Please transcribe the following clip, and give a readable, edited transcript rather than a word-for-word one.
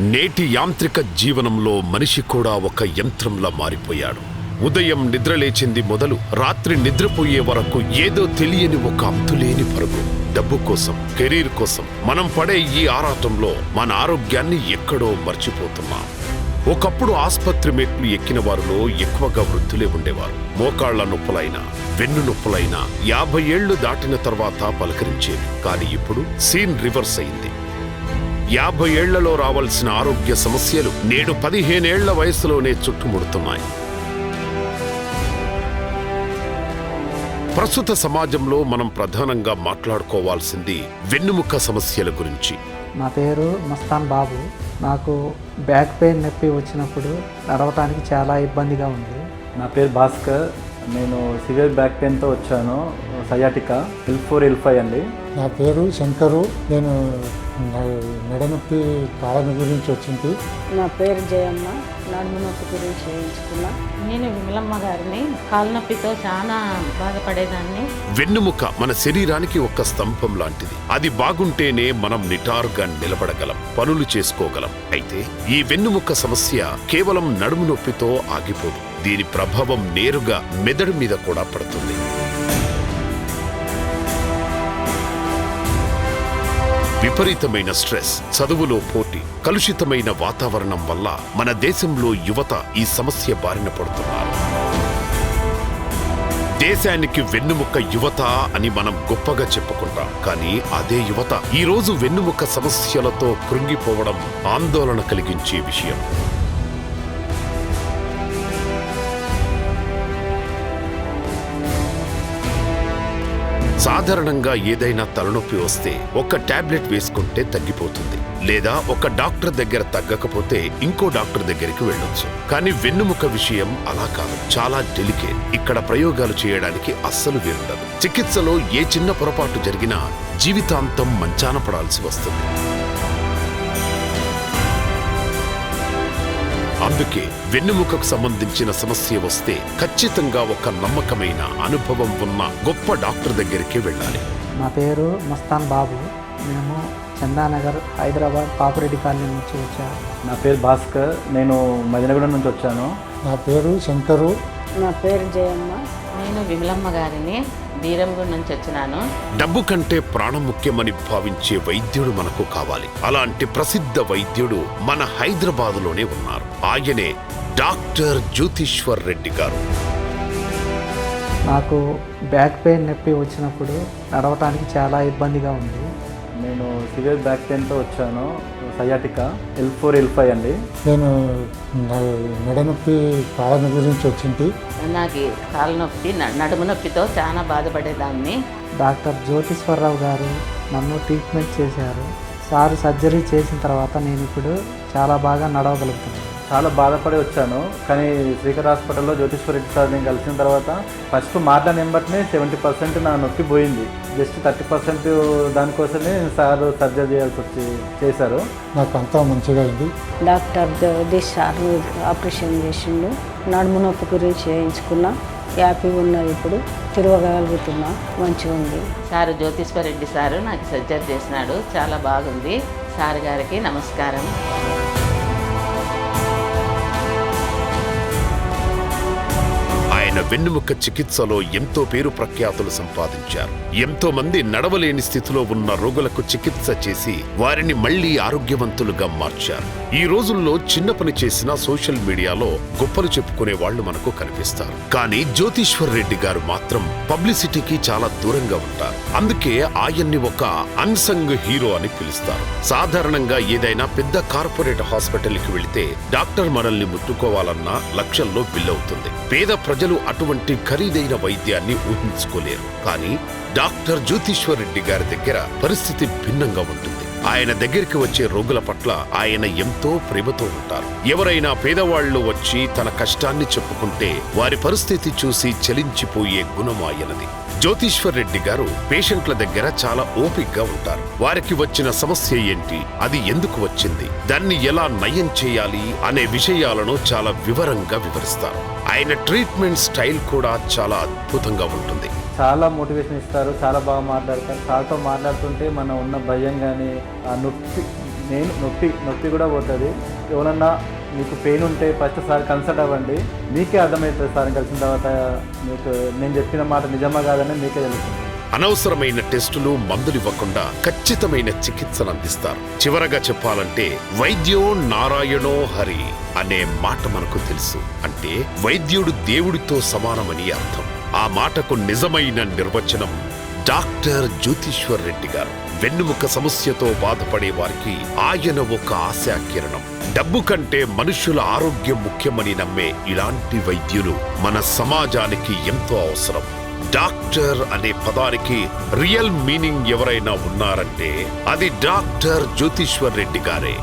నేటి యాంత్రిక జీవనంలో మనిషి కూడా ఒక యంత్రంలా మారిపోయాడు. ఉదయం నిద్రలేచింది మొదలు రాత్రి నిద్రపోయే వరకు ఏదో తెలియని ఒక అంతులేని పరుగు. డబ్బు కోసం, కెరీర్ కోసం మనం పడే ఈ ఆరాటంలో మన ఆరోగ్యాన్ని ఎక్కడో మర్చిపోతున్నాం. ఒకప్పుడు ఆస్పత్రి మెట్లు ఎక్కిన వారిలో ఎక్కువగా వృద్ధులే ఉండేవారు. మోకాళ్ల నొప్పులైనా, వెన్ను నొప్పులైనా 50 ఏళ్లు దాటిన తర్వాత పలకరించేవి. కానీ ఇప్పుడు సీన్ రివర్స్ అయింది. 50 ఏళ్లలో రావాల్సిన ఆరోగ్య సమస్యలు నేడు 15 ఏళ్ల వయసులోనే చుట్టుముడుతున్నాయి. ప్రస్తుత సమాజంలో మనం ప్రధానంగా మాట్లాడుకోవాల్సింది వెన్నుముక సమస్యల గురించి. నా పేరు మస్తాన్ బాబు. నాకు బ్యాక్ పెయిన్ నొప్పి వచ్చినప్పుడు నడవటానికి చాలా ఇబ్బందిగా ఉంది. నా పేరు భాస్కర్. నేను సివియర్ బ్యాక్ పెయిన్తో వచ్చాను. సయాటికా L4 L5 అండి. నా పేరు శంకరు. నేను నడనొప్పి కాళ్ళ గురించి వచ్చింది. నా పేరు జయమ్మ. నడుము నొప్పి గురించి చేయించుకున్నా. నేను విమలమ్మ గారిని. కాళ్ళ నొప్పితో చాలా బాధపడేదాన్ని. వెన్నుముక మన శరీరానికి ఒక స్తంభం లాంటిది. అది బాగుంటేనే మనం నిటారుగా నిలబడగలం, పనులు చేసుకోగలం. అయితే ఈ వెన్నుముక సమస్య కేవలం నడుము నొప్పితో ఆగిపోదు. దీని ప్రభావం నేరుగా మెదడు మీద కూడా పడుతుంది. విపరీతమైన స్ట్రెస్, చదువులో పోటీ, కలుషితమైన వాతావరణం వల్ల మన దేశంలో యువత ఈ సమస్య బారిన పడుతున్నారు. దేశానికి వెన్నుముక్క యువత అని మనం గొప్పగా చెప్పుకుంటాం. కానీ అదే యువత ఈ రోజు వెన్నుముక్క సమస్యలతో కృంగిపోవడం ఆందోళన కలిగించే విషయం. సాధారణంగా ఏదైనా తలనొప్పి వస్తే ఒక టాబ్లెట్ వేసుకుంటే తగ్గిపోతుంది, లేదా ఒక డాక్టర్ దగ్గర తగ్గకపోతే ఇంకో డాక్టర్ దగ్గరికి వెళ్ళొచ్చు. కానీ వెన్నుముక విషయం అలా కాదు, చాలా డెలికేట్. ఇక్కడ ప్రయోగాలు చేయడానికి అస్సలు వీలుండదు. చికిత్సలో ఏ చిన్న పొరపాటు జరిగినా జీవితాంతం మంచాన పడాల్సి వస్తుంది. అందుకే వెన్నుముకకు సంబంధించిన సమస్య వస్తే ఖచ్చితంగా ఒక నమ్మకమైన అనుభవం ఉన్న గొప్ప డాక్టర్ దగ్గరికి వెళ్ళాలి. నా పేరు మస్తాన్ బాబు. మేము చందానగర్, హైదరాబాద్, పాపిరెడ్డి కాలనీ నుంచి వచ్చాను. నా పేరు భాస్కర్. నేను మదినగూడెం నుంచి వచ్చాను. నా పేరు శంకరు. నా పేరు జయమ్మ. నేను విమలమ్మ గారిని. బీరంగూడ నుంచి వచ్చినాను. డబ్బు కంటే ప్రాణం ముఖ్యమని భావించే వైద్యుడు మనకు కావాలి. అలాంటి ప్రసిద్ధ వైద్యుడు మన హైదరాబాదులోనే ఉన్నారు. ఆయనే డాక్టర్ జ్యోతిశ్వర్ రెడ్డి గారు. నాకు బ్యాక్ పెయిన్ నొప్పి వచ్చినప్పుడు నడవటానికి చాలా ఇబ్బందిగా ఉంది. నేను సివియర్ బ్యాక్ పెయిన్తో వచ్చాను. సయాటికా L4 L5 అండి. నేను నడనొప్పి కాళ్ళ గురించి వచ్చింది. నాకు కాళ్ళ నొప్పి, నడుము నొప్పితో చాలా బాధపడేదాన్ని. డాక్టర్ జ్యోతిశ్వరరావు గారు నన్ను ట్రీట్మెంట్ చేశారు. సార్ సర్జరీ చేసిన తర్వాత నేను ఇప్పుడు చాలా బాగా నడవగలుగుతున్నాను. చాలా బాధపడి వచ్చాను. కానీ శ్రీకర్ హాస్పిటల్లో జ్యోతిశ్వర్ రెడ్డి సార్ నేను కలిసిన తర్వాత ఫస్ట్ మాట్లాడిన వెంబటనే 70% నా నొప్పి పోయింది. జస్ట్ 30% దానికోసమే సార్ సర్జరీ చేశారు. నాకు అంతా మంచిగా అయింది. డాక్టర్ జగదీష్ సార్ ఆపరేషన్ చేసిండు. నడుము నొప్పి గురించి చేయించుకున్నా. హ్యాపీగా ఉన్నది. ఇప్పుడు తిరగగలుగుతున్నా. మంచిగా ఉంది. సారు జ్యోతిశ్వర్ రెడ్డి సారు నాకు సర్జరీ చేసినాడు. చాలా బాగుంది. సార్ గారికి నమస్కారం. ఆయన వెన్నుముక చికిత్సలో ఎంతో పేరు ప్రఖ్యాతులు సంపాదించారు. ఎంతో మంది నడవలేని స్థితిలో ఉన్న రోగులకు చికిత్స చేసి వారిని మళ్లీ ఆరోగ్యవంతులుగా మార్చారు. ఈ రోజుల్లో చిన్న పని చేసినా సోషల్ మీడియాలో గొప్పలు చెప్పుకునే వాళ్లు మనకు కనిపిస్తారు. కానీ జ్యోతిశ్వర్ రెడ్డి గారు మాత్రం పబ్లిసిటీకి చాలా దూరంగా ఉంటారు. అందుకే ఆయన్ని ఒక అన్సంగ్ హీరో అని పిలుస్తారు. సాధారణంగా ఏదైనా పెద్ద కార్పొరేట్ హాస్పిటల్కి వెళితే డాక్టర్ మనల్ని ముట్టుకోవాలన్నా లక్షల్లో బిల్ అవుతుంది. పేద ప్రజలు అటువంటి ఖరీదైన వైద్యాన్ని ఊహించుకోలేరు. కానీ డాక్టర్ జ్యోతిశ్వర్ రెడ్డి గారి దగ్గర పరిస్థితి భిన్నంగా ఉంటుంది. ఆయన దగ్గరికి వచ్చే రోగుల పట్ల ఆయన ఎంతో ప్రేమతో ఉంటారు. ఎవరైనా పేదవాళ్లు వచ్చి తన కష్టాన్ని చెప్పుకుంటే వారి పరిస్థితి చూసి చలించిపోయే గుణం ఆయనది. జ్యోతిశ్వర్ రెడ్డి గారు పేషెంట్ల దగ్గర చాలా ఓపికగా ఉంటారు. వారికి వచ్చిన సమస్య ఏంటి, అది ఎందుకు వచ్చింది, దాన్ని ఎలా నయం చేయాలి అనే విషయాలను చాలా వివరంగా వివరిస్తారు. ఆయన ట్రీట్మెంట్ స్టైల్ కూడా చాలా అద్భుతంగా ఉంటుంది. చాలా మోటివేషన్ ఇస్తారు, చాలా బాగా మాట్లాడతారు. సార్తో మాట్లాడుతుంటే మనం ఉన్న భయం కానీ ఆ నేను నొప్పి కూడా పోతుంది. ఎవరన్నా మీకు పెయిన్ ఉంటే ఫస్ట్ సార్ కన్సల్ట్ అవ్వండి, మీకే అర్థమవుతుంది. సార్ కలిసిన తర్వాత మీకు నేను చెప్పిన మాట నిజమా కాదని మీకే తెలుస్తుంది. అనవసరమైన టెస్టులు, మందులు ఇవ్వకుండా ఖచ్చితమైన చికిత్సను అందిస్తారు. చివరగా చెప్పాలంటే వైద్యో నారాయణో హరి అనే మాట మనకు తెలుసు. అంటే వైద్యుడు దేవుడితో సమానమని అర్థం. ఆ మాటకు నిజమైన నిర్వచనం డాక్టర్ జ్యోతిశ్వర్ రెడ్డి గారు. వెన్నుముక సమస్యతో బాధపడే వారికి ఆయన ఒక ఆశాకిరణం. డబ్బు కంటే మనుషుల ఆరోగ్యం ముఖ్యమని నమ్మే ఇలాంటి వైద్యులు మన సమాజానికి ఎంతో అవసరం. డాక్టర్ అనే పదానికి రియల్ మీనింగ్ ఎవరైనా ఉన్నారంటే అది డాక్టర్ జ్యోతిశ్వర్ రెడ్డి గారే.